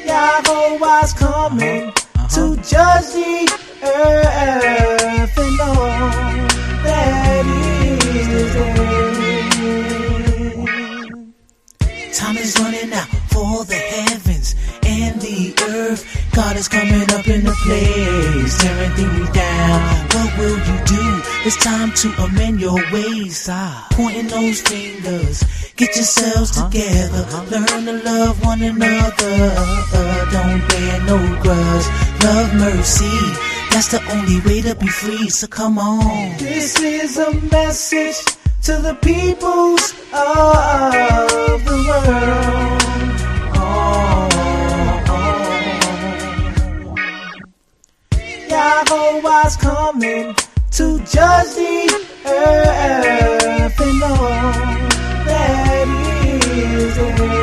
Yahweh's coming to judge the earth and all that is there. Time is running out for the heavens and the earth. God is coming up in the place, tearing things down. What will you do? It's time to amend your ways. Pointing those fingers, get yourselves together. Learn to love one another. Don't bear no grudge. Love mercy. That's the only way to be free. So come on. This is a message to the peoples of the world. Yahweh's coming to judge the earth and all that is there.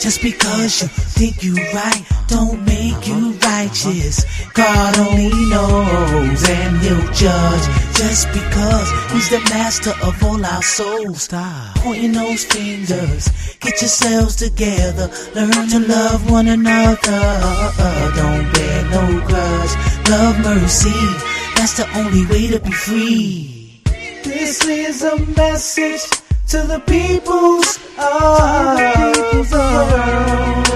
Just because you think you right, don't make you righteous. God only knows and he'll judge. Just because he's the master of all our souls. Stop pointing those fingers, get yourselves together. Learn to love one another. Don't bear no grudge. Love mercy, that's the only way to be free. This is a message to the peoples of the world.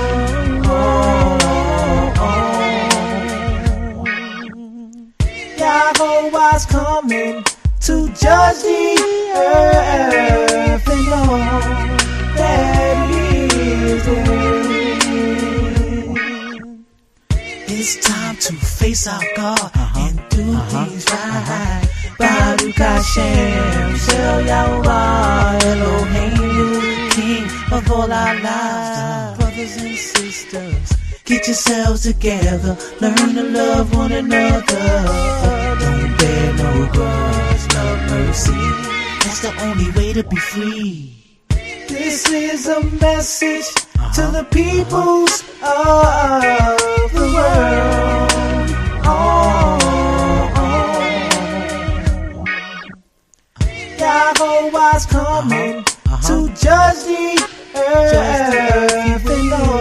Yahweh's coming to judge the earth and all that is there. It's time to face our God and do things right. Baruch Hashem, Shel Yahweh, Eloheinu, King of all our lives. Brothers and sisters, get yourselves together. Learn to love one another. Don't bear no grudge. Love mercy. That's the only way to be free. This is a message to the peoples of the world. Yahweh's coming to judge the earth and all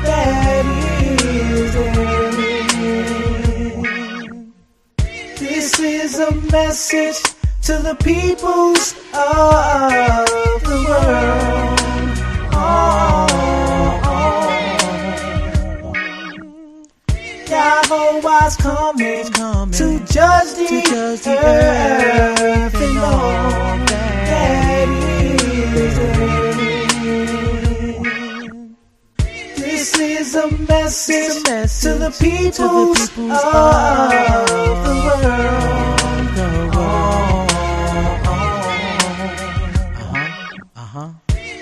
that is there. This is a message to the peoples of the world. Yahweh's coming to judge the earth and all that is there. This is a message to the peoples of the world.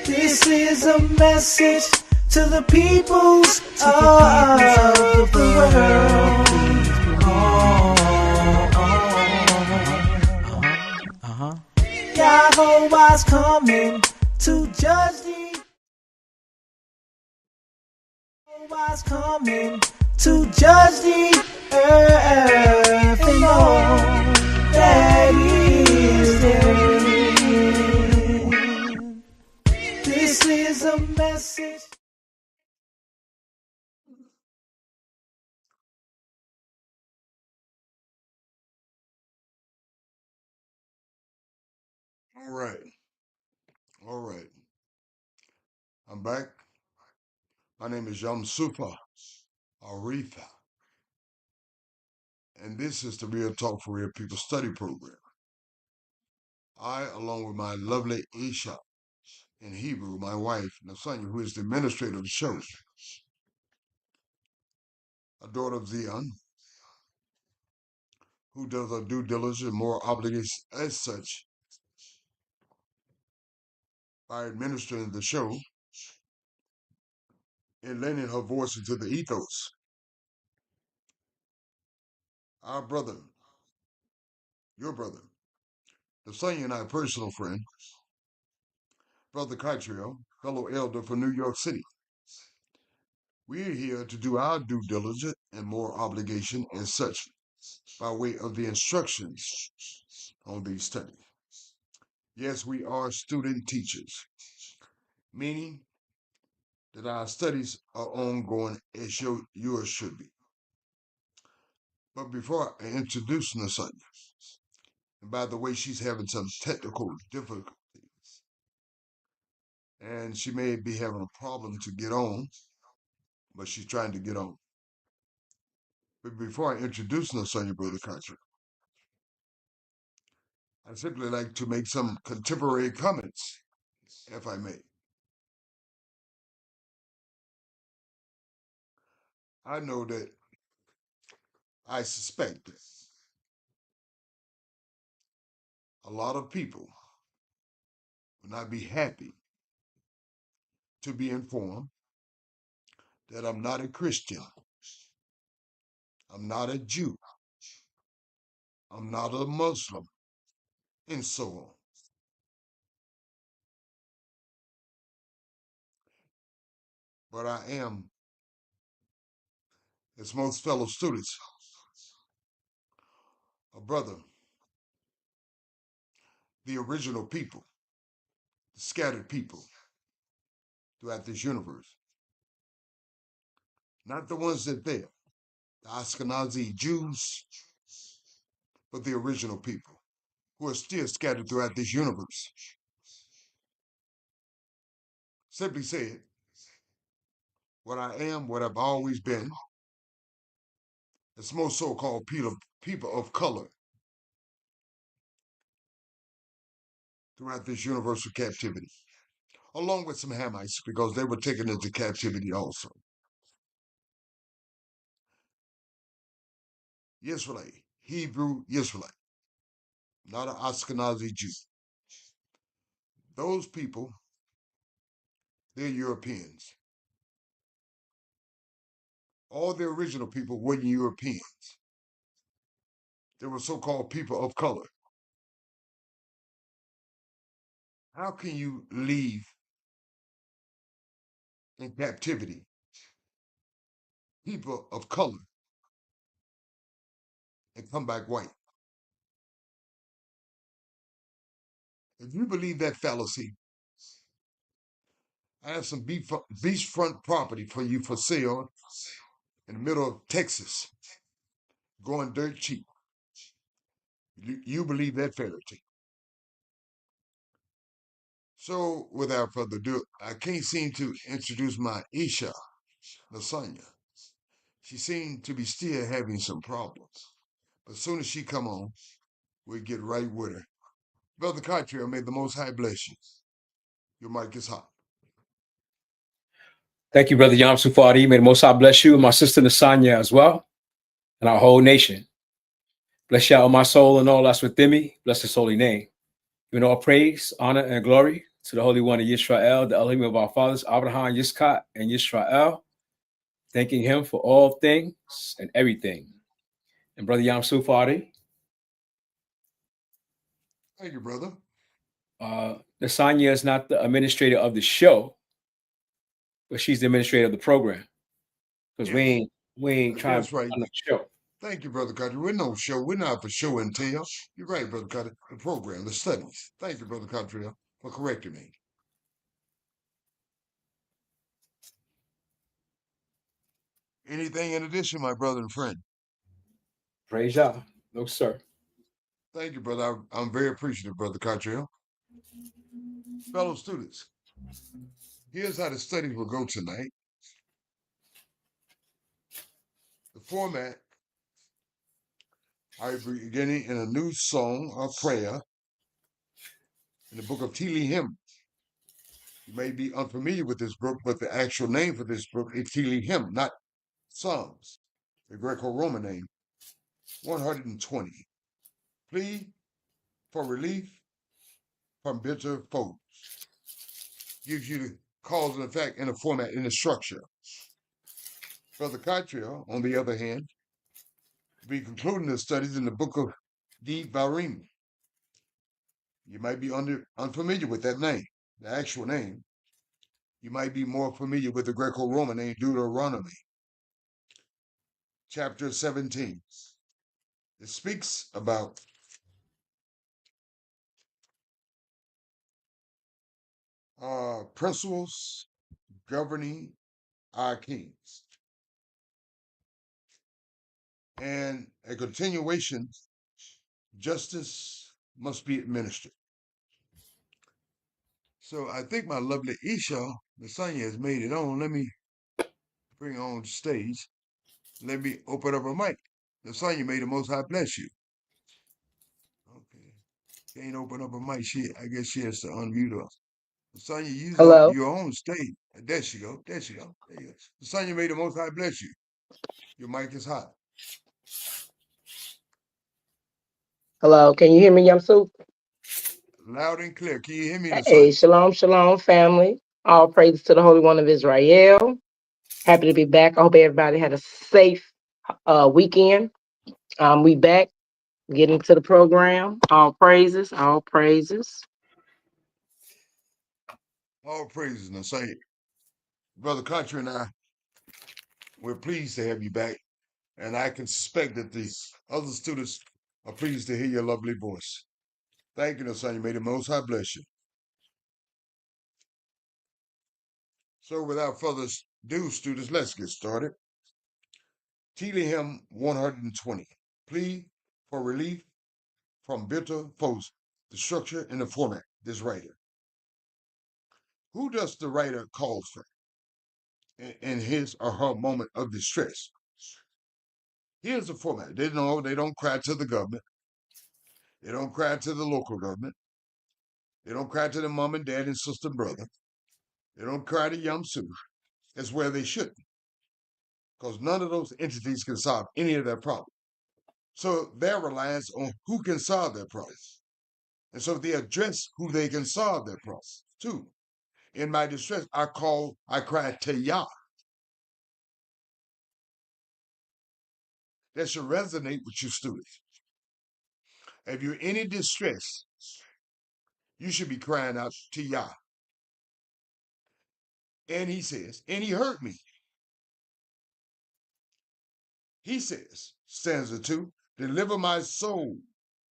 This is a message to the peoples of the world. Yahweh's coming to judge the. Yahweh's coming to judge the earth and all that is there. This is a message. All right. All right. I'm back. My name is Yam Sufa Aretha, and this is the Real Talk for Real People study program. I, along with my lovely Isha in Hebrew, my wife, Nasanya, who is the administrator of the show, a daughter of Zion, who does her due diligence and more obligation as such by administering the show and lending her voice into the ethos. Our brother, your brother, Nasanya and I, personal friend, Brother Cottrell, fellow elder from New York City. We're here to do our due diligence and more obligation as such by way of the instructions on these studies. Yes, we are student teachers, meaning that our studies are ongoing as yours should be. But before I introduce Nasanya, and by the way, she's having some technical difficulties, and she may be having a problem to get on, but she's trying to get on. But before I introduce Nasanya, Brother Carter, I'd simply like to make some contemporary comments, if I may. I know that I suspect that a lot of people will not be happy to be informed that I'm not a Christian, I'm not a Jew, I'm not a Muslim, and so on. But I am, as most fellow students, a brother, the original people, the scattered people throughout this universe. Not the ones that there, the Ashkenazi Jews, but the original people who are still scattered throughout this universe. Simply said, what I am, what I've always been, is most so-called people of color throughout this universal captivity, along with some Hamites because they were taken into captivity also. Yisrael, Hebrew Yisrael, not an Ashkenazi Jew. Those people, they're Europeans. All the original people weren't Europeans. They were so-called people of color. How can you leave in captivity people of color and come back white? If you believe that fallacy, I have some beachfront property for you for sale in the middle of Texas, going dirt cheap. You believe that fairy tale. So, without further ado, I can't seem to introduce my Isha, Lasagna. She seemed to be still having some problems. But as soon as she come on, we'll get right with her. Brother Cottrell, may the Most High bless you. Your mic is hot. Thank you, Brother Yam Sufadi. May the Most High bless you and my sister Nasanya as well, and our whole nation. Bless y'all, my soul, and all that's within me. Bless his holy name. Giving all praise, honor, and glory to the Holy One of Yisrael, the Elohim of our fathers, Abraham, Yitzchak, and Yisrael. Thanking him for all things and everything. And Brother Yam Sufadi. Thank you, brother. Nasanya is not the administrator of the show, but she's the administrator of the program. Because Yes. we ain't trying That's to right. run the show. Thank you, Brother Carter. We're no show. We're not for show and tell. You're right, Brother Carter. The program, the studies. Thank you, Brother Carter, for correcting me. Anything in addition, my brother and friend? Praise y'all. No, sir. Thank you, brother. I'm very appreciative, Brother Carter. Fellow students, here's how the studies will go tonight. The format, I'll be beginning in a new song or prayer in the book of Tehillim. You may be unfamiliar with this book, but the actual name for this book is Tehillim, not Psalms, the Greco-Roman name. 120. Plea for relief from bitter foes. Gives you the cause and effect in the format, in the structure. Brother Cottrell, on the other hand, will be concluding the studies in the book of Devarim. You might be unfamiliar with that name, the actual name. You might be more familiar with the Greco-Roman name, Deuteronomy, chapter 17. It speaks about principles governing our kings. And a continuation, justice must be administered. So I think my lovely Isha, Lasanya, has made it on. Let me bring her on stage. Let me open up her mic. Lasanya, may the Most High bless you. Okay. Can't open up her mic. I guess she has to unmute her. Lasanya, Hello. you're on stage. There she go. There she go. There you go. Lasanya, may the Most High bless you. Your mic is hot. Hello. Can you hear me, Yamsu? Loud and clear. Can you hear me, Hey, Lasanya? shalom, shalom, family. All praises to the Holy One of Israel. Happy to be back. I hope everybody had a safe weekend. We back, getting to the program. All praises, all praises. All praises, Lasanya. Brother Country and I, we're pleased to have you back. And I can suspect that the other students are pleased to hear your lovely voice. Thank you, Lasanya. May the Most High bless you. So without further ado, students, let's get started. Teely Hymn 120. Plea for relief from bitter foes. The structure and the format. This writer. Who does the writer call for in his or her moment of distress? Here's the format. They don't cry to the government. They don't cry to the local government. They don't cry to the mom and dad and sister and brother. They don't cry to Yamsu. That's where they shouldn't, because none of those entities can solve any of their problems. So their reliance on who can solve their problems. And so they address who they can solve their problems too. In my distress, I cry to Yah. That should resonate with you, students. If you're in any distress, you should be crying out to Yah. And he says, and he hurt me. He says, stanza 2, deliver my soul,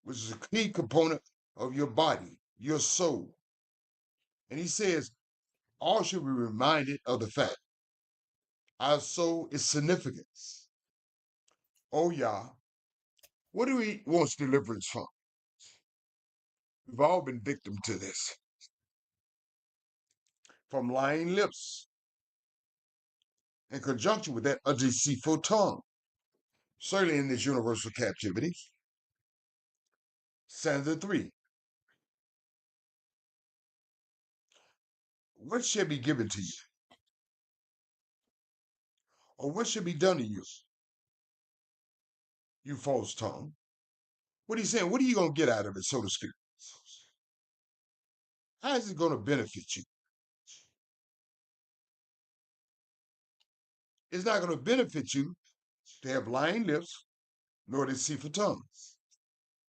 which is a key component of your body, your soul. And he says, all should be reminded of the fact our soul is significant. Oh, Yah, what do we want deliverance from? We've all been victim to this. From lying lips. In conjunction with that, a deceitful tongue. Certainly in this universal captivity. Stanza 3. What shall be given to you? Or what should be done to you? You false tongue. What are you saying? What are you going to get out of it, so to speak? How is it going to benefit you? It's not going to benefit you to have lying lips nor deceitful tongue.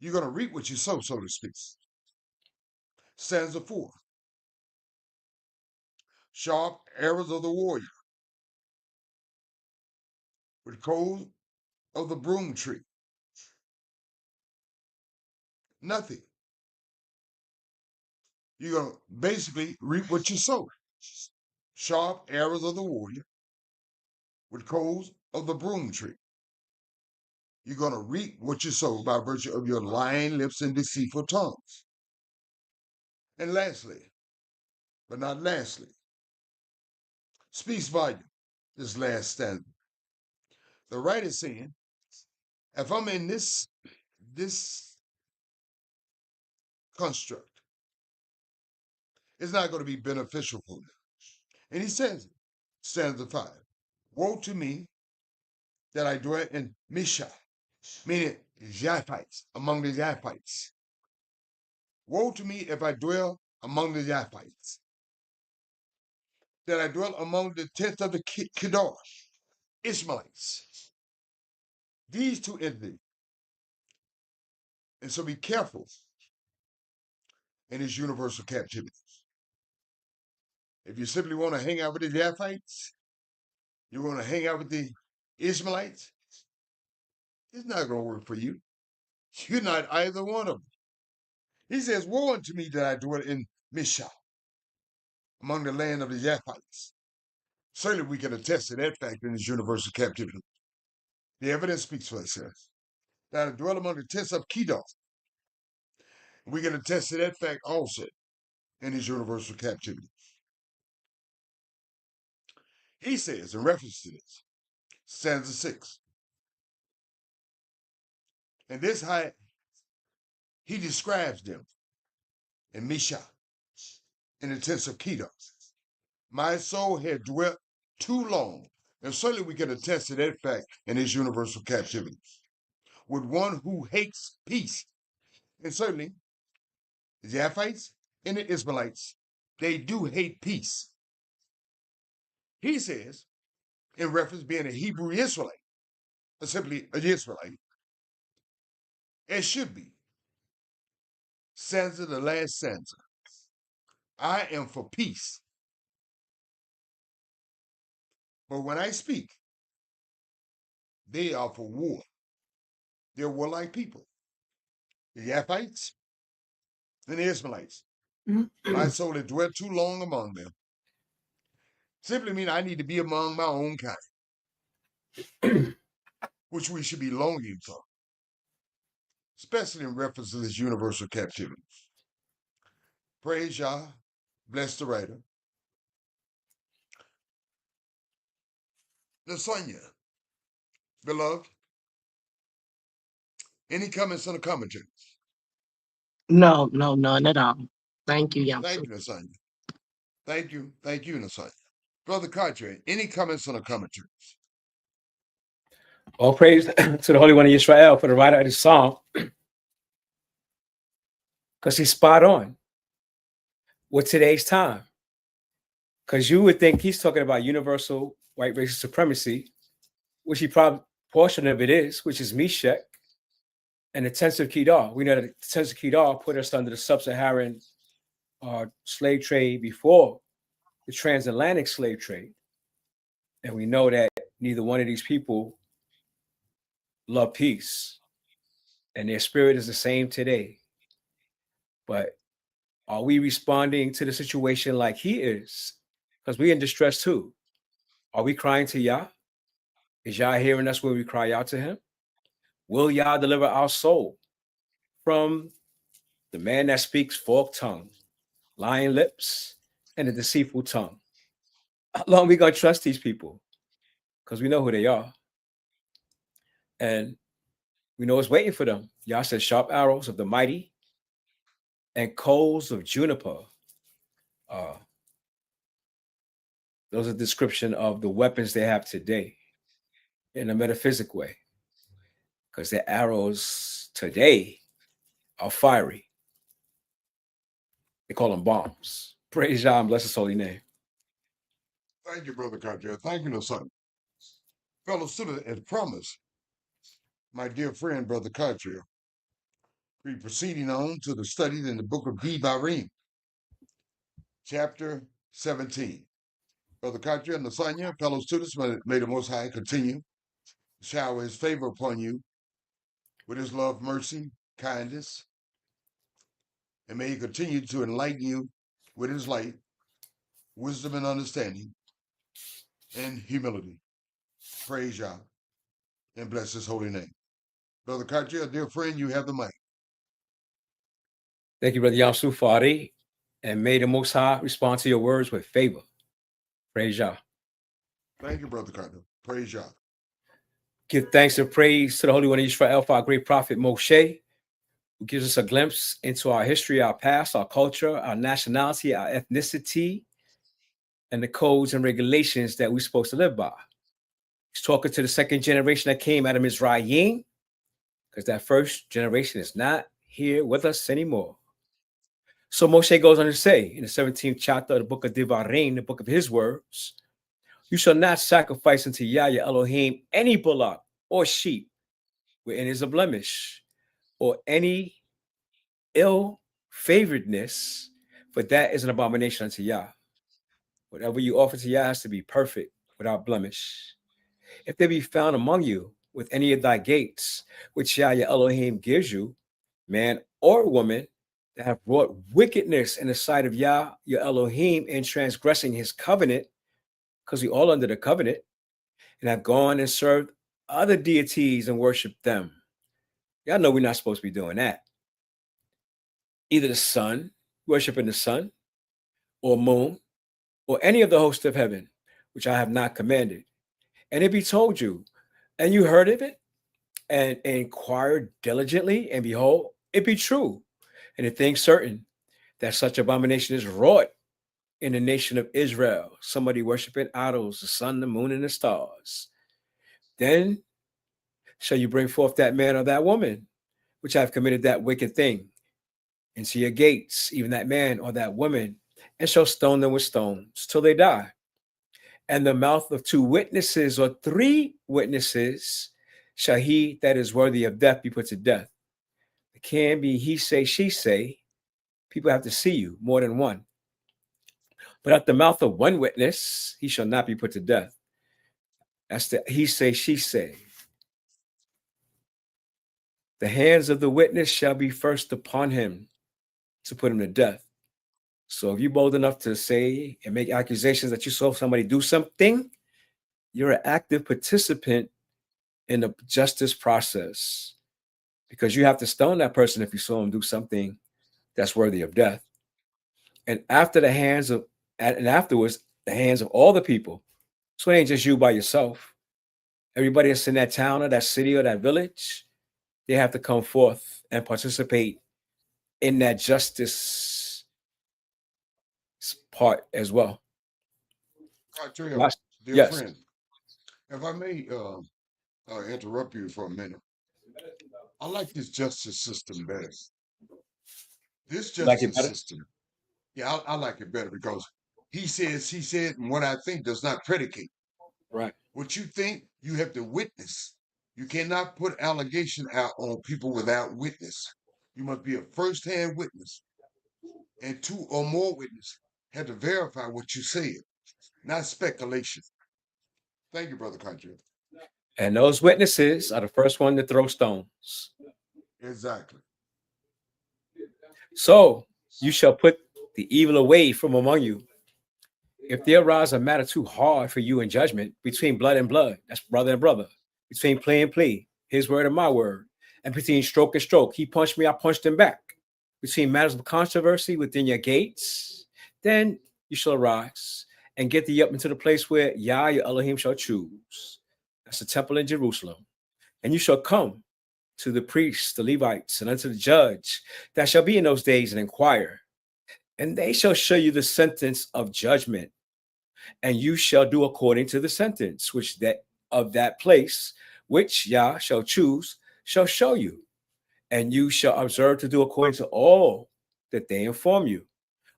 You're going to reap what you sow, so to speak. Stanza 4. Sharp arrows of the warrior with coals of the broom tree. Nothing. You're going to basically reap what you sow. Sharp arrows of the warrior with coals of the broom tree. You're going to reap what you sow by virtue of your lying lips and deceitful tongues. And lastly, but not lastly, speaks volume, this last stanza. The writer is saying, if I'm in this construct, it's not going to be beneficial for me. And he says, stanza 5, woe to me that I dwell in Misha, meaning Japhites, among the Japhites. Woe to me if I dwell among the Japhites, that I dwell among the tenth of the Kedar, Ishmaelites. These two entities. And so be careful in this universal captivity. If you simply want to hang out with the Japhites, you want to hang out with the Ishmaelites, it's not going to work for you. You're not either one of them. He says, woe unto me that I dwell in Misha, among the land of the Japhites. Certainly, we can attest to that fact in his universal captivity. The evidence speaks for itself. That I dwell among the tents of Kedar. We can attest to that fact also in his universal captivity. He says, in reference to this, stanza 6, and this how he describes them in Misha, in the tents of Kedar. My soul had dwelt too long, and certainly we can attest to that fact in his universal captivity, with one who hates peace. And certainly, the Japhites and the Israelites, they do hate peace. He says, in reference being a Hebrew Israelite, or simply an Israelite, as should be. Stanza, the last stanza. I am for peace. But when I speak, they are for war. They're warlike people. The Japhites and the Israelites. My soul has dwelt too long among them. Simply mean I need to be among my own kind, which we should be longing for, especially in reference to this universal captivity. Praise Yah, bless the writer. Lasagna, beloved, any comments on the commentary? No, none at all. Thank you, Yamsu. Thank you, Lasagna. Thank you, Lasagna. Brother Cartwright, any comments on the commentaries? All praise to the Holy One of Israel for the writer of the song, because he's spot on with today's time. Because you would think he's talking about universal white racial supremacy, which he probably portion of it is, which is Meshech and the tents of Kedar. We know that the tents of Kedar put us under the sub-Saharan slave trade before the transatlantic slave trade. And we know that neither one of these people love peace, and their spirit is the same today. But are we responding to the situation like he is? Because we're in distress too. Are we crying to Yah? Is Yah hearing us when we cry out to him? Will Yah deliver our soul from the man that speaks forked tongue, lying lips, and a deceitful tongue? How long are we going to trust these people? Because we know who they are. And we know it's waiting for them. Yah said sharp arrows of the mighty and coals of juniper. Those are a description of the weapons they have today in a metaphysic way. Because their arrows today are fiery. They call them bombs. Praise Yah and bless his holy name. Thank you, Brother Cartwright. Thank you, Lasagna. Fellow student, as promised, my dear friend, Brother Cartwright, we're proceeding on to the study in the book of Devarim, chapter 17. Brother Cartwright and Lasagna, fellow students, may the Most High continue to shower his favor upon you with his love, mercy, kindness, and may he continue to enlighten you with his light, wisdom, and understanding, and humility. Praise Yah and bless his holy name. Brother Cartwright, dear friend, you have the mic. Thank you, Brother Yamsu Fadi, and may the Most High respond to your words with favor. Praise Yah. Thank you, Brother Cartwright. Praise Yah. Give thanks and praise to the Holy One of Israel for our great prophet Moshe, who gives us a glimpse into our history, our past, our culture, our nationality, our ethnicity, and the codes and regulations that we're supposed to live by. He's talking to the second generation that came out of Mizraim, because that first generation is not here with us anymore. So Moshe goes on to say in the 17th chapter of the book of Devarim, the book of his words, you shall not sacrifice unto Yah your Elohim any bullock or sheep wherein is a blemish or any ill favoredness, for that is an abomination unto Yah. Whatever you offer to Yah has to be perfect, without blemish. If there be found among you with any of thy gates, which Yah your Elohim gives you, man or woman, that have brought wickedness in the sight of Yah your Elohim in transgressing his covenant, because we all under the covenant, and have gone and served other deities and worshiped them. Y'all know we're not supposed to be doing that. Either the sun, worshiping the sun, or moon, or any of the host of heaven, which I have not commanded. And if he told you, and you heard of it, and inquired diligently, and behold, it be true, and a thing certain, that such abomination is wrought in the nation of Israel, somebody worshiping idols, the sun, the moon, and the stars. Then shall you bring forth that man or that woman, which have committed that wicked thing, into your gates, even that man or that woman, and shall stone them with stones till they die. And the mouth of 2 witnesses or 3 witnesses shall he that is worthy of death be put to death. It can be he say, she say. People have to see you, more than one. But at the mouth of 1 witness, he shall not be put to death. That's the he say, she say. The hands of the witness shall be first upon him to put him to death. So if you're bold enough to say and make accusations that you saw somebody do something, you're an active participant in the justice process, because you have to stone that person if you saw him do something that's worthy of death. And afterwards, the hands of all the people. So it ain't just you by yourself. Everybody that's in that town or that city or that village, they have to come forth and participate in that justice part as well. Cartrell, dear Yes. friend, if I may interrupt you for a minute, I like this justice system better. This You like it justice better? system, yeah, I like it better because he says, he said, and what I think does not predicate. Right. What you think, you have to witness. You cannot put allegation out on people without witness. You must be a first-hand witness, and 2 or more witnesses have to verify what you said, not speculation. Thank you, Brother Country. And those witnesses are the first one to throw stones. Exactly. So you shall put the evil away from among you. If there arise a matter too hard for you in judgment between blood and blood, that's brother and brother, between plea and plea, his word and my word, and between stroke and stroke, he punched me, I punched him back, between matters of controversy within your gates, then you shall arise and get thee up into the place where Yah, your Elohim, shall choose. That's the temple in Jerusalem. And you shall come to the priests, the Levites, and unto the judge that shall be in those days, and inquire. And they shall show you the sentence of judgment. And you shall do according to the sentence which that of that place, which Yah shall choose, shall show you. And you shall observe to do according to all that they inform you,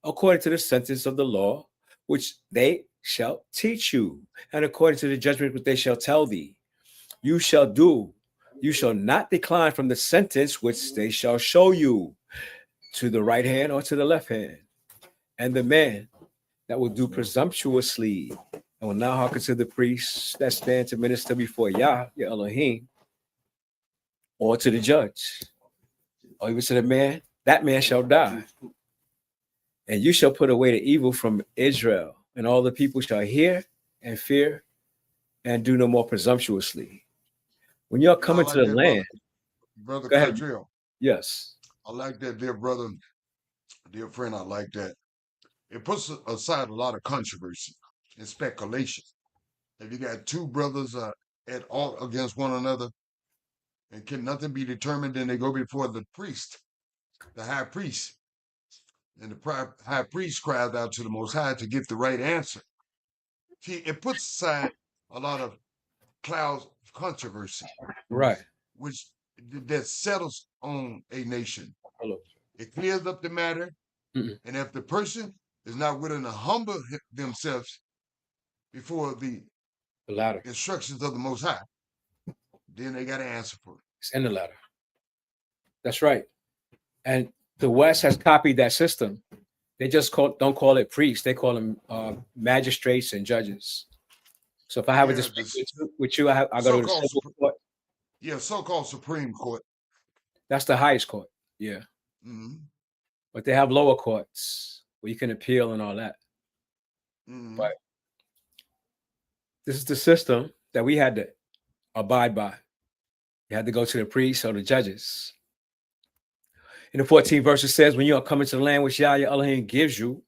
according to the sentence of the law, which they shall teach you, and according to the judgment which they shall tell thee. You shall do. You shall not decline from the sentence which they shall show you, to the right hand or to the left hand. And the man that will do presumptuously and will not hearken to the priests that stand to minister before Yah, your Elohim, or to the judge, or even to the man, that man shall die. And you shall put away the evil from Israel, and all the people shall hear and fear and do no more presumptuously. When you're coming to the land, Brother go ahead. Cartrell, Yes. I like that, dear brother, dear friend. I like that. It puts aside a lot of controversy and speculation. If you got 2 brothers at all against one another, and can nothing be determined, then they go before the priest, the high priest. And the high priest cried out to the Most High to get the right answer. See, it puts aside a lot of clouds of controversy, Right. which that settles on a nation. Hello. It clears up the matter, and if the person is not willing to humble themselves before the ladder instructions of the Most High, then they got to answer for it. It's in the ladder. That's right. And the West has copied that system. They just don't call it priests. They call them magistrates and judges. So if I have a dispute with you, I go to the civil court. Yeah, so-called Supreme Court. That's the highest court. Yeah. Mm-hmm. But they have lower courts where you can appeal and all that. Mm-hmm. But This is the system that we had to abide by. You had to go to the priests or the judges. In the 14th verse, it says, when you are coming to the land which Yahweh Elohim gives you,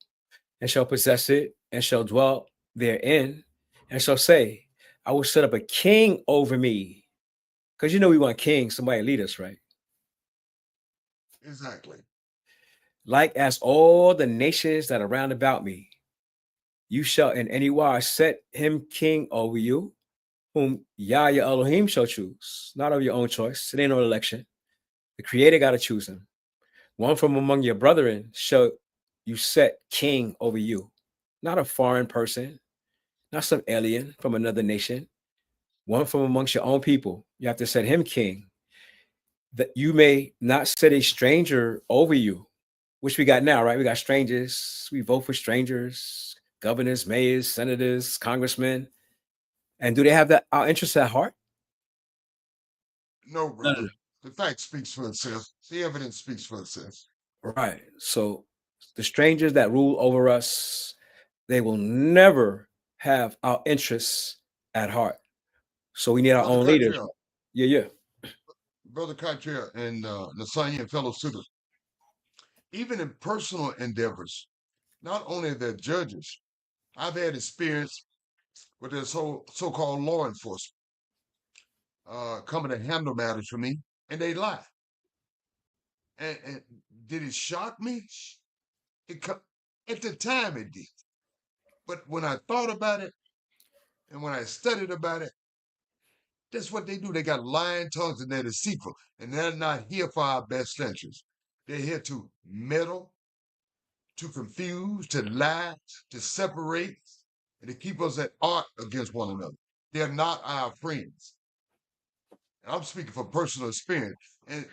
and shall possess it, and shall dwell therein, and shall say, I will set up a king over me. Because you know we want kings, somebody lead us, right? Exactly. Like as all the nations that are round about me, you shall in any wise set him king over you, whom Yahweh Elohim shall choose, not of your own choice. It ain't no election. The Creator got to choose him. One from among your brethren shall you set king over you, not a foreign person, not some alien from another nation. One from amongst your own people. You have to set him king, that you may not set a stranger over you, which we got now, right? We got strangers. We vote for strangers, governors, mayors, senators, congressmen. And do they have our interests at heart? No, brother. The fact speaks for itself. The evidence speaks for itself. Right. So the strangers that rule over us, they will never have our interests at heart. So we need our own leaders. Yeah. Brother Cottrell and Nasanya and fellow students, even in personal endeavors, not only their judges, I've had experience with this so-called law enforcement coming to handle matters for me, and they lie. And did it shock me? At the time it did. But when I thought about it, and when I studied about it, that's what they do. They got lying tongues and they're deceitful. And they're not here for our best interests. They're here to meddle, to confuse, to lie, to separate, and to keep us at odds against one another. They're not our friends. And I'm speaking from personal experience. And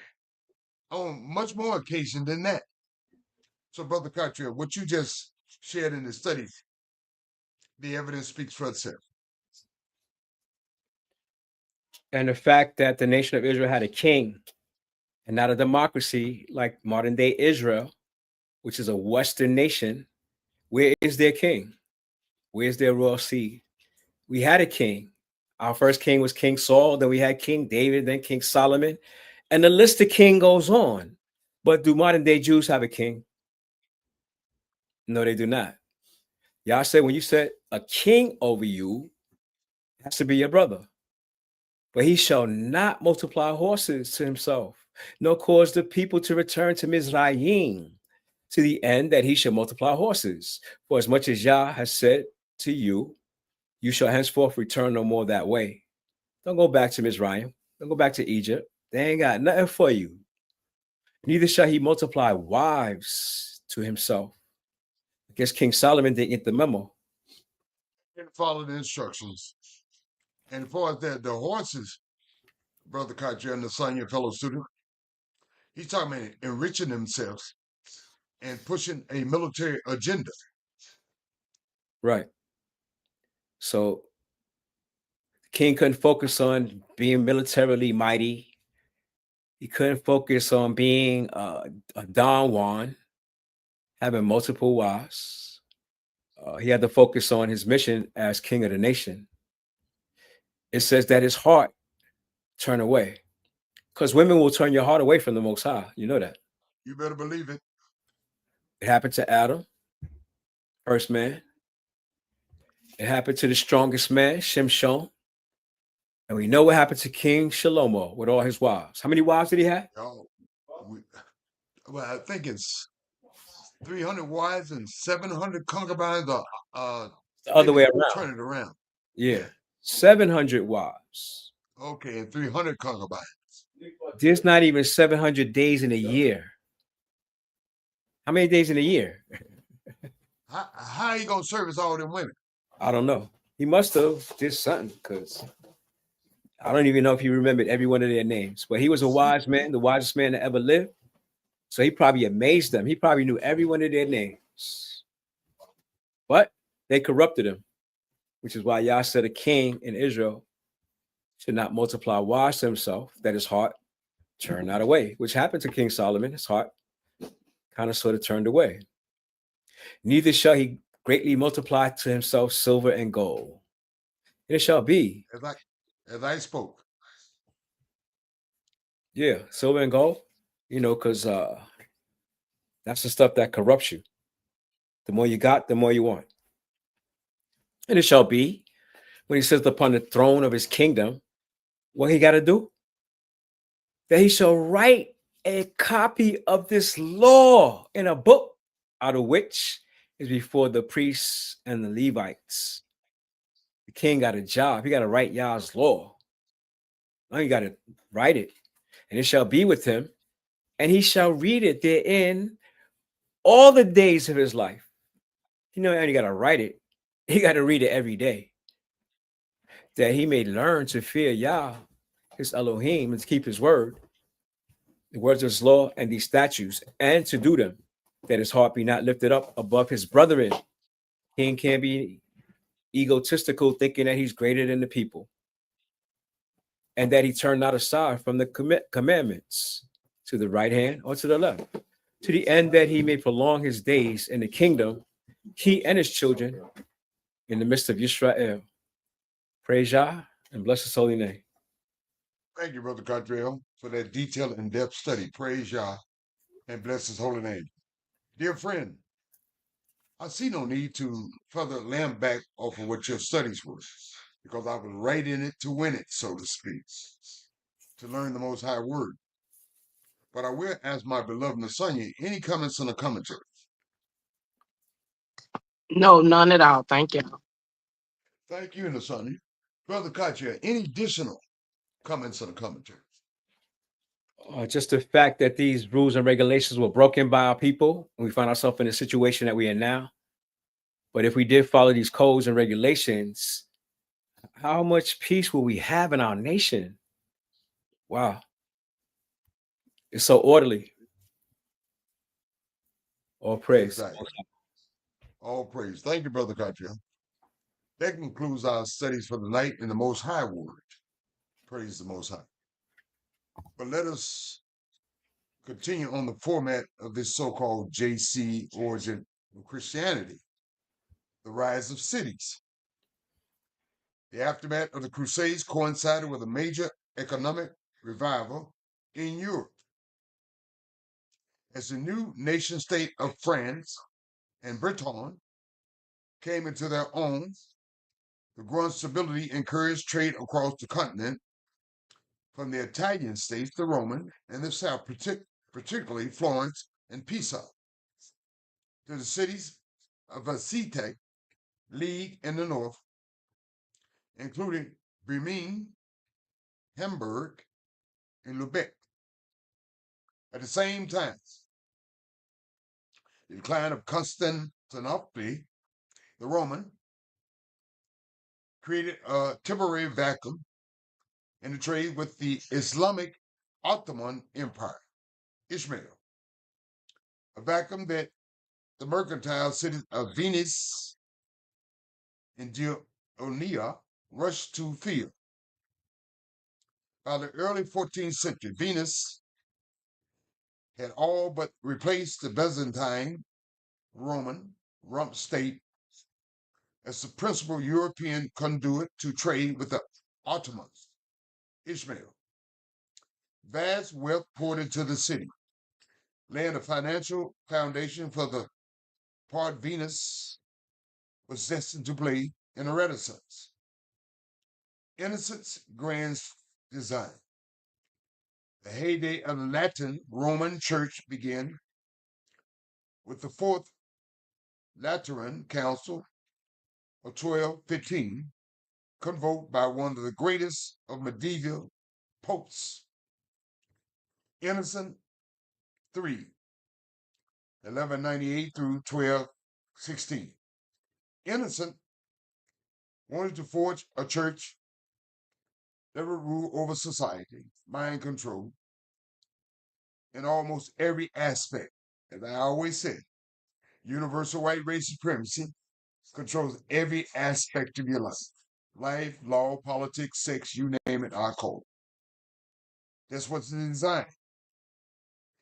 on much more occasion than that. So, Brother Cottrell, what you just shared in the study, the evidence speaks for itself. And the fact that the nation of Israel had a king and not a democracy like modern day Israel, which is a Western nation, where is their king? Where's their royal seed? We had a king. Our first king was King Saul. Then we had King David, then King Solomon. And the list of king goes on. But do modern day Jews have a king? No, they do not. Y'all said when you said a king over you, it has to be your brother. But he shall not multiply horses to himself, nor cause the people to return to Mizraim, to the end that he shall multiply horses. For as much as Yah has said to you, you shall henceforth return no more that way. Don't go back to Mizraim. Don't go back to Egypt. They ain't got nothing for you. Neither shall he multiply wives to himself. I guess King Solomon didn't get the memo. Didn't follow the instructions. And as far as the horses, Brother Cottrell and Nasanya, fellow student, he's talking about enriching themselves and pushing a military agenda. Right. So the king couldn't focus on being militarily mighty. He couldn't focus on being a Don Juan, having multiple wives. He had to focus on his mission as king of the nation. It says that his heart turned away, because women will turn your heart away from the Most High. You know that. You better believe it. It happened to Adam, first man. It happened to the strongest man, Shimshon. And we know what happened to King Shlomo with all his wives. How many wives did he have? Well, I think it's 300 wives and 700 concubines. The other way around. Turn it around. Yeah. 700 wives. Okay, and 300 concubines. There's not even 700 days in a year. How many days in a year? How are you going to service all them women? I don't know. He must have did something, because I don't even know if he remembered every one of their names. But he was a wise man, the wisest man that ever lived. So he probably amazed them. He probably knew every one of their names. But they corrupted him, which is why Yah said a king in Israel should not multiply wives to himself, that his heart turned not away, which happened to King Solomon. His heart kind of sort of turned away. Neither shall he greatly multiply to himself silver and gold. It shall be. as I spoke. Yeah, silver and gold. Because that's the stuff that corrupts you. The more you got, the more you want. And it shall be when he sits upon the throne of his kingdom, what he got to do? That he shall write a copy of this law in a book, out of which is before the priests and the Levites. The king got a job. He got to write Yah's law. Now you got to write it. And it shall be with him, and he shall read it therein all the days of his life. And you got to write it. You got to read it every day, that he may learn to fear Yah, his Elohim, and to keep his word, the words of his law, and these statutes, and to do them, that his heart be not lifted up above his brethren. King can't be egotistical, thinking that he's greater than the people, and that he turn not aside from the commandments to the right hand or to the left, to the end that he may prolong his days in the kingdom, he and his children in the midst of Yisrael. Praise Yah and bless his holy name. Thank you, Brother Cottrell, for that detailed and depth study. Praise Yah and bless his holy name. Dear friend, I see no need to further lamb back off of what your studies were, because I was right in it to win it, so to speak, to learn the Most High Word. But I will ask my beloved Nasanya, any comments on the commentary? No, none at all. Thank you. Thank you, Nasanya. Brother Katia, any additional comments on the commentary? Just the fact that these rules and regulations were broken by our people, and we find ourselves in the situation that we are now. But if we did follow these codes and regulations, how much peace will we have in our nation? Wow. It's so orderly. All praise. Exactly. All praise. Thank you, Brother Katia. That concludes our studies for the night in the Most High Word. Praise the Most High. But let us continue on the format of this so-called JC origin of Christianity, the rise of cities. The aftermath of the Crusades coincided with a major economic revival in Europe. As the new nation state of France and Britain came into their own, the growing stability encouraged trade across the continent, from the Italian states, the Roman, and the south, particularly Florence and Pisa, to the cities of Vicente League in the north, including Bremen, Hamburg, and Lubeck. At the same time, the decline of Constantinople, the Roman, created a temporary vacuum in the trade with the Islamic Ottoman Empire, Ishmael, a vacuum that the mercantile cities of Venice and Ionia rushed to fill. By the early 14th century, Venice had all but replaced the Byzantine Roman rump state as the principal European conduit to trade with the Ottomans, Ishmael. Vast wealth poured into the city, laying a financial foundation for the part Venice was destined to play in the Renaissance. Innocence grand design. The heyday of the Latin Roman Church began with the Fourth Lateran Council of 1215, convoked by one of the greatest of medieval popes, Innocent III, 1198 through 1216. Innocent wanted to forge a church that would rule over society, mind control, in almost every aspect. As I always say, universal white race supremacy controls every aspect of your life, law, politics, sex, you name it, our code. That's what's designed.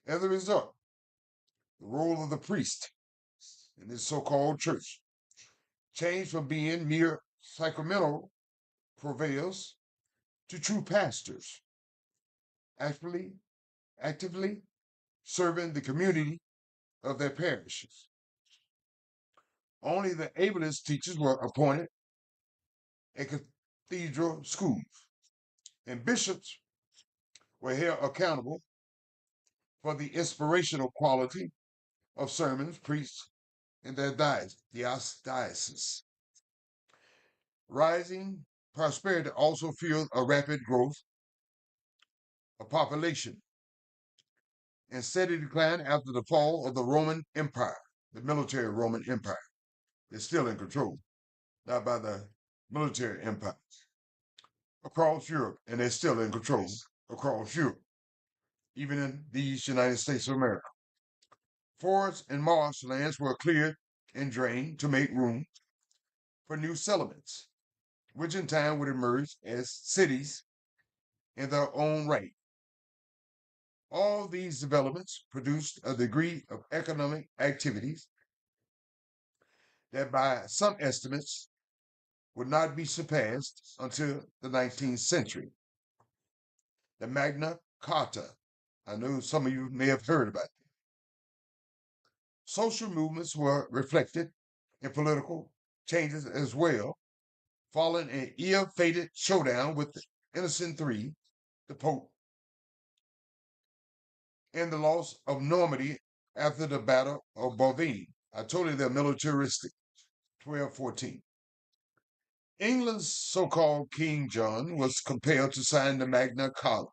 As a result, the role of the priest in this so-called church changed from being mere sacramental prevails to true pastors, actively serving the community of their parishes. Only the ablest teachers were appointed at cathedral schools, and bishops were held accountable for the inspirational quality of sermons preached in their diocese. Rising prosperity also fueled a rapid growth of population and steady decline after the fall of the Roman Empire. The military Roman Empire is still in control, not by the military empire, across Europe, and they're still in control across Europe, even in these United States of America. Forests and marshlands were cleared and drained to make room for new settlements, which in time would emerge as cities in their own right. All these developments produced a degree of economic activities that, by some estimates, would not be surpassed until the 19th century. The Magna Carta. I know some of you may have heard about it. Social movements were reflected in political changes as well, following an ill-fated showdown with Innocent III, the Pope, and the loss of Normandy after the Battle of Bouvines. I told you they're militaristic, 1214. England's so-called King John was compelled to sign the Magna Carta,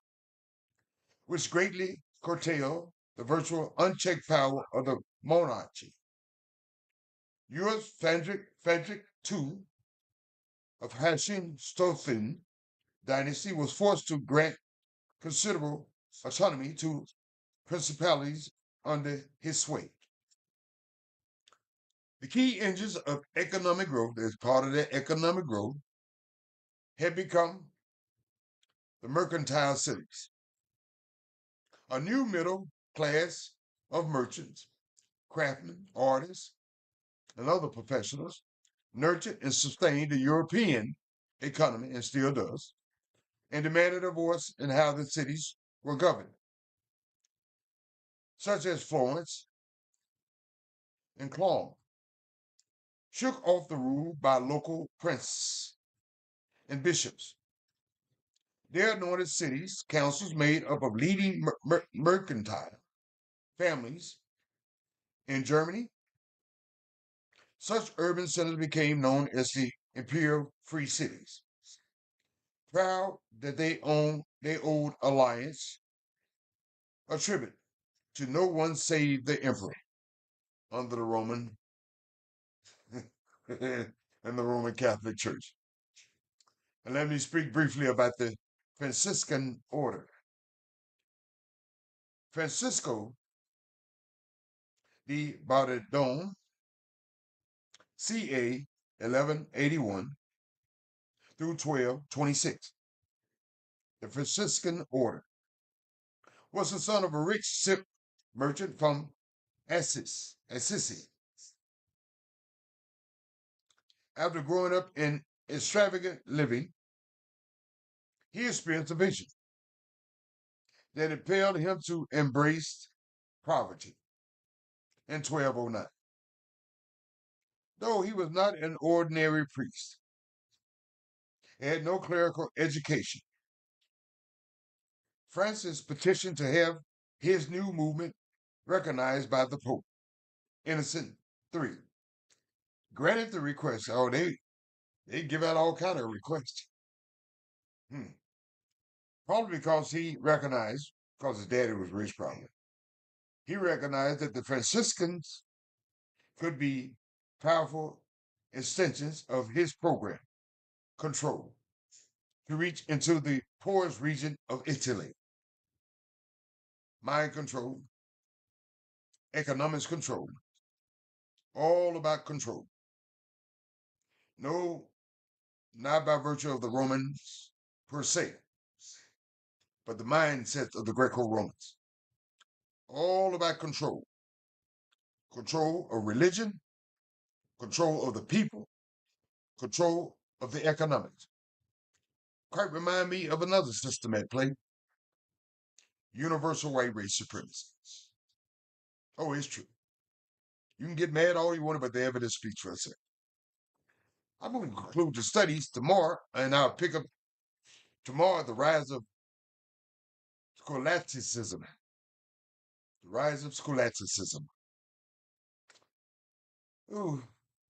which greatly curtailed the virtual unchecked power of the monarchy. Yours, Frederick II of Hesse-Staufen dynasty was forced to grant considerable autonomy to principalities under his sway. The key engines of economic growth, as part of that economic growth, had become the mercantile cities. A new middle class of merchants, craftsmen, artists, and other professionals nurtured and sustained the European economy, and still does, and demanded a voice in how the cities were governed, such as Florence and Cologne, shook off the rule by local princes and bishops. Their anointed cities, councils made up of leading mercantile families in Germany. Such urban centers became known as the imperial free cities. Proud that they owed alliance, a tribute to no one save the emperor under the Roman and the Roman Catholic Church. And let me speak briefly about the Franciscan order. Francisco de Bardon, ca. 1181 through 1226. The Franciscan order was the son of a rich ship merchant from Assisi. After growing up in extravagant living, he experienced a vision that impelled him to embrace poverty in 1209. Though he was not an ordinary priest, he had no clerical education, Francis petitioned to have his new movement recognized by the Pope, Innocent III. Granted the request. Oh, they give out all kind of requests. Probably because he recognized, because his daddy was rich, probably. He recognized that the Franciscans could be powerful extensions of his program, control, to reach into the poorest region of Italy. Mind control, economics control, all about control. No, not by virtue of the Romans per se, but the mindset of the Greco-Romans. All about control. Control of religion, control of the people, control of the economics. quite remind me of another system at play, universal white race supremacy. Oh, it's true. You can get mad all you want, but the evidence speaks for itself. I'm going to conclude the studies tomorrow, and I'll pick up tomorrow the rise of scholasticism. The rise of scholasticism. Ooh,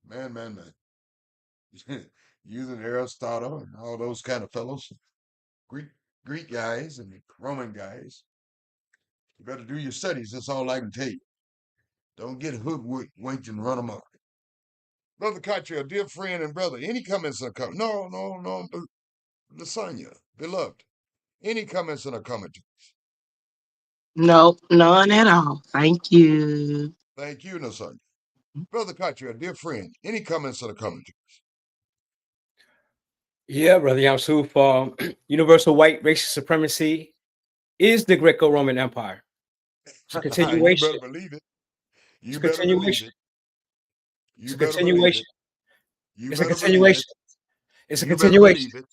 man. Using Aristotle and all those kind of fellows, Greek guys and Roman guys. You better do your studies. That's all I can tell you. Don't get hoodwinked and run amok. Brother Cottrell, dear friend and brother, any comments on comment? No, Lasagna, beloved. Any comments on a comment? No, none at all. Thank you. Thank you, Lasagna. Brother Cottrell, dear friend, any comments on a comment? Yeah, Brother Yamsuf, universal white racist supremacy is the Greco-Roman Empire. It's a You continuation. better believe it. It's You a better believe continuation. it. It's You a better believe continuation. it. You It's a better believe continuation. it. It's a You better continuation. believe it.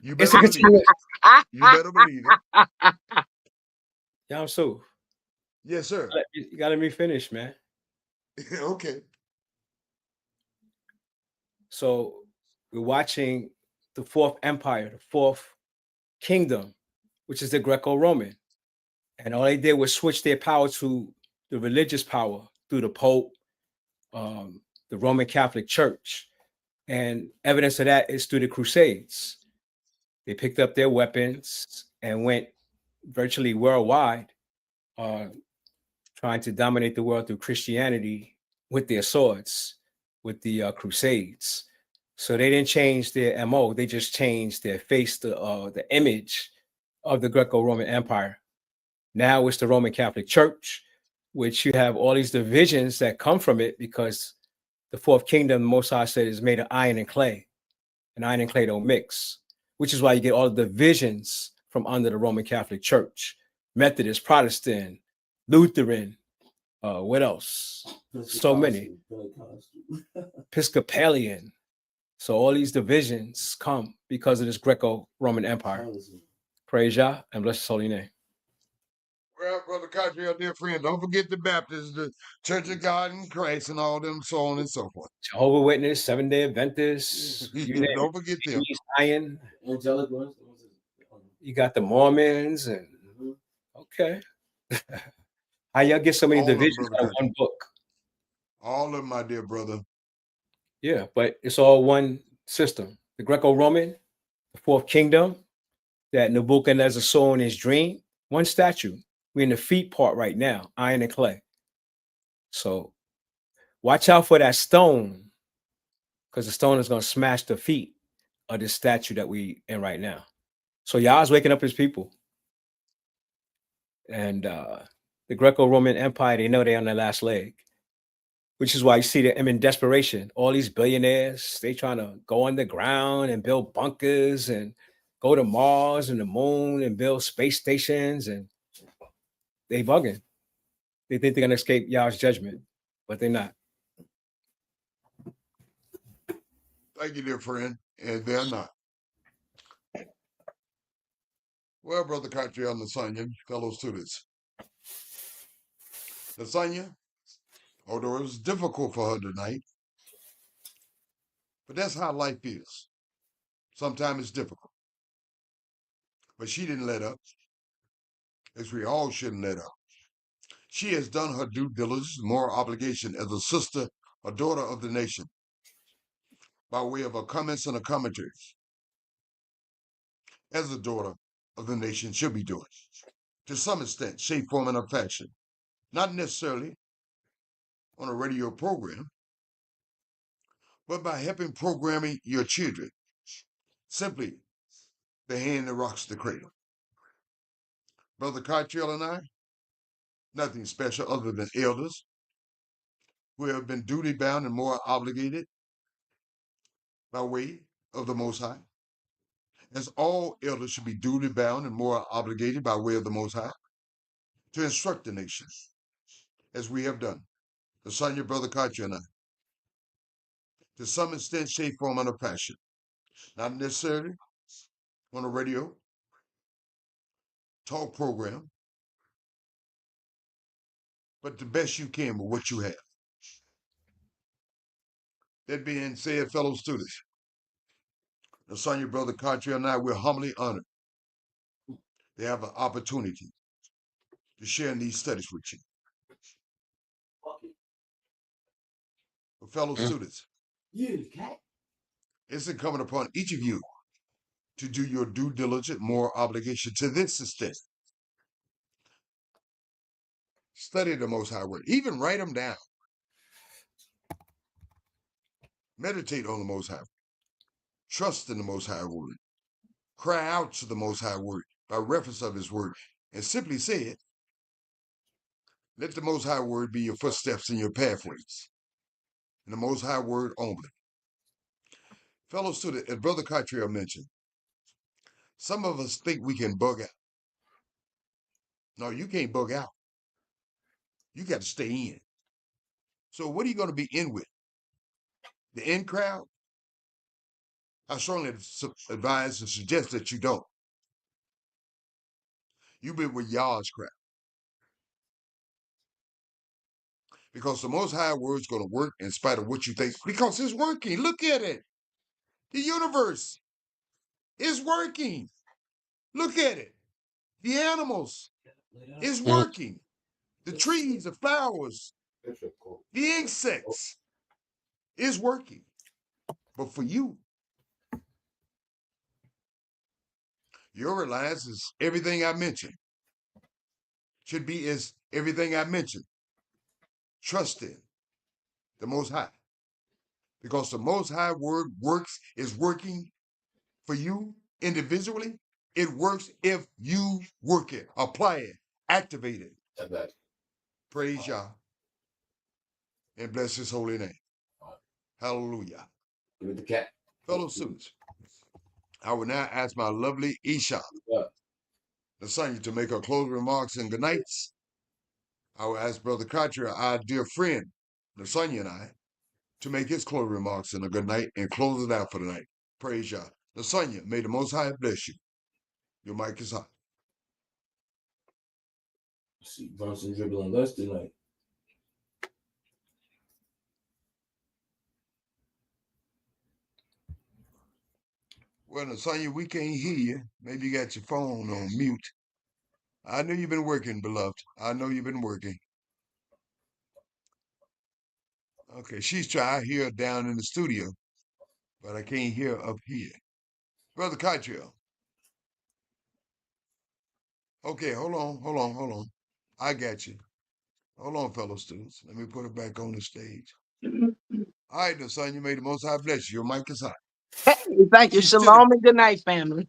You It's a better believe continuation. it. You better believe it. Yamsuf, Yes, sir. you gotta let me finish, man. Okay. So we're watching the fourth empire, the fourth kingdom, which is the Greco-Roman. And all they did was switch their power to the religious power through the Pope, the Roman Catholic Church. And evidence of that is through the Crusades. They picked up their weapons and went virtually worldwide, trying to dominate the world through Christianity with their swords, with the Crusades. So they didn't change their MO; they just changed their face, the image of the Greco-Roman Empire. Now it's the Roman Catholic Church, which you have all these divisions that come from it because the fourth kingdom, Most High said, is made of iron and clay, and iron and clay don't mix, which is why you get all the divisions from under the Roman Catholic Church: Methodist, Protestant, Lutheran. What else? So many. Episcopalian. So all these divisions come because of this Greco-Roman Empire. Praise Yah and bless His holy name. Well, Brother Cottrell, dear friend, don't forget the Baptists, the Church of God in Christ, and all them, so on and so forth. Jehovah Witness, Seventh-day Adventists. Don't forget them. Zion. Angelic ones. You got the Mormons and okay. How y'all get so many All of them, divisions Brother out of one book? All of them, my dear brother. Yeah, but it's all one system. The Greco-Roman, the fourth kingdom that Nebuchadnezzar saw in his dream, one statue. We're in the feet part right now, iron and clay. So watch out for that stone, because the stone is going to smash the feet of this statue that we in right now. So Yah's waking up his people. And the Greco-Roman Empire, they know they're on their last leg, which is why you see them in desperation. All these billionaires, they trying to go underground and build bunkers and go to Mars and the moon and build space stations, and they bugging. They think they're going to escape Yah's judgment, but they're not. Thank you, dear friend. And they're not. Well, Brother Cottrell and Lasagna, fellow students. Lasagna, although it was difficult for her tonight, but that's how life is. Sometimes it's difficult. But she didn't let up, as we all shouldn't let up. She has done her due diligence, moral obligation as a sister, a daughter of the nation, by way of her comments and her commentaries, as a daughter of the nation should be doing, to some extent, shape, form, and or fashion. Not necessarily on a radio program, but by helping programming your children. Simply the hand that rocks the cradle. Brother Cottrell and I, nothing special other than elders who have been duty bound and more obligated by way of the Most High, as all elders should be duty bound and more obligated by way of the Most High, to instruct the nation, as we have done. The son, your brother Cottrell and I, to some extent, shape, form, and a passion. Not necessarily on a radio talk program, but the best you can with what you have. That being said, fellow students, Lasagna Brother Cartier and I, we're humbly honored to have an opportunity to share in these studies with you. But fellow students, it's incumbent upon each of you to do your due diligence, moral obligation to this extent. Study the Most High Word. Even write them down. Meditate on the Most High Word. Trust in the Most High Word. Cry out to the Most High Word by reference of His Word. And simply say it. Let the Most High Word be your footsteps and your pathways. And the Most High Word only. Fellow student, as Brother Cottrell mentioned, some of us think we can bug out. No, you can't bug out. You got to stay in. So what are you going to be in with? The in crowd? I strongly advise and suggest that you don't. You be with Yah's crowd. Because the Most High Word's going to work in spite of what you think. Because it's working. Look at it. The universe is working. Look at it. The animals is working. The trees, the flowers, the insects is working. But for you, your reliance is everything I mentioned. Should be is everything I mentioned. Trust in the Most High. Because the Most High Word works, is working for you individually. It works if you work it, apply it, activate it. Praise Yah and bless His holy name. Hallelujah. Give it the cat. Fellow students, I will now ask my lovely Isha, Lasagna, to make her closing remarks and good nights. I will ask Brother Katra, our dear friend, Lasagna and I, to make his closing remarks and a good night and close it out for the night. Praise Yah. Lasagna, may the Most High bless you. Your mic is hot. See Brunson dribbling less tonight. Well, Lasagna, we can't hear you. Maybe you got your phone on mute. I know you've been working, beloved. I know you've been working. Okay, she's trying. I hear her down in the studio, but I can't hear her up here. Brother Cottrell. Okay, hold on. I got you. Hold on, fellow students. Let me put it back on the stage. All right, Lasagna, may the Most High bless you. Your mic is hot. Thank you. Shalom and good night, family.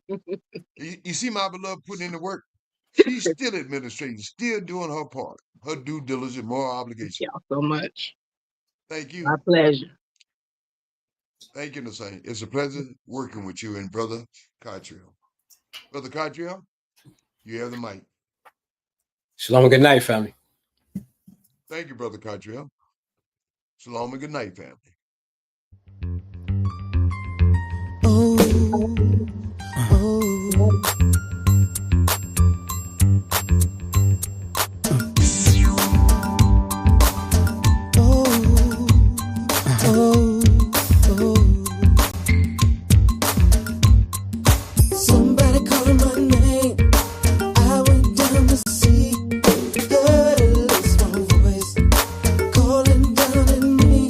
You see my beloved putting in the work? She's still administrating, still doing her part, her due diligence, moral obligation. Y'all so much. Thank you. My pleasure. Thank you, Lasagna. It's a pleasure working with you and Brother Cottrell. Brother Cottrell, you have the mic. Shalom and good night, family. Thank you, Brother Cottrell. Shalom and good night, family. Somebody calling my name. I went down to see. Heard at least one voice calling down at me.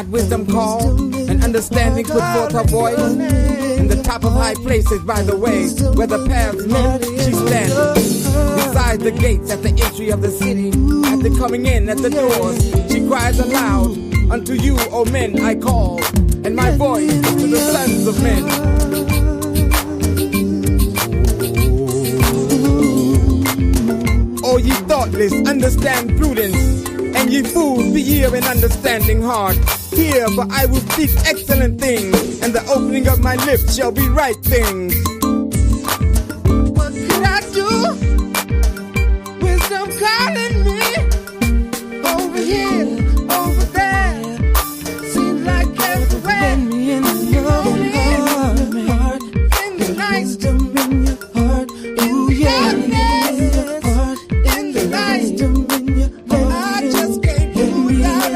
God wisdom called, and understanding put forth her voice. In the top of high places, by the way, where the paths meet, she's standing. Beside the gates at the entry of the city, after coming in at the doors, she cries aloud, unto you, O men, I call, and my voice is to the sons of men. O ye thoughtless, understand prudence, and ye fools, be ye of an understanding heart. Hear, for I will speak excellent things, and the opening of my lips shall be right things. What could I do? Wisdom calling me over here, over there. Seems like everywhere. Only in the heart, in the night, wisdom in your heart. Ooh yeah, in the night, wisdom in your heart. I just can't do without it.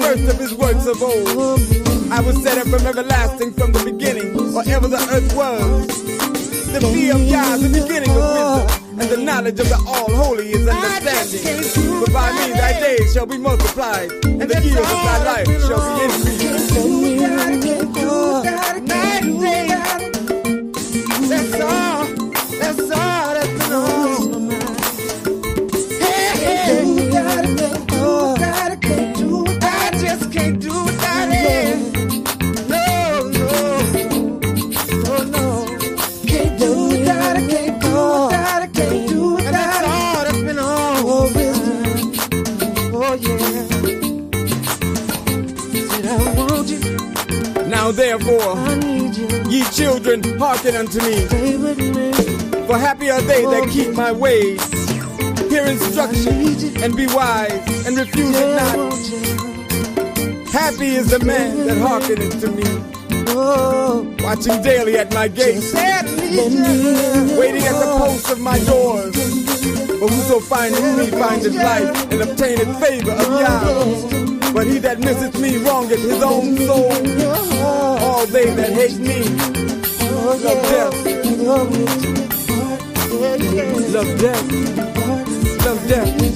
Of his works of old, I was set up from everlasting, from the beginning, or ever the earth was. The fear of Yah is the beginning of wisdom, and the knowledge of the All-Holy is understanding. For by me thy days shall be multiplied, and the years of thy life shall be increased. That's all that's been on my mind. Hey, you gotta do. Can't do without it. No. Can't do without it. Can't do without it. Can't do without it. And that's all that's been on. Oh, wisdom. Oh, yeah. Said I want you. Now therefore, I need you. Ye children, hearken unto me. Stay with me. For happy are they that keep my ways. Hear instruction and be wise, and refuse it not. Happy is the man that hearkeneth to me, watching daily at my gates, waiting at the posts of my doors. For whoso findeth me findeth life, and obtaineth favor of Yah. But he that misseth me wrongeth his own soul. All they that hate me love death. Love death. Love death.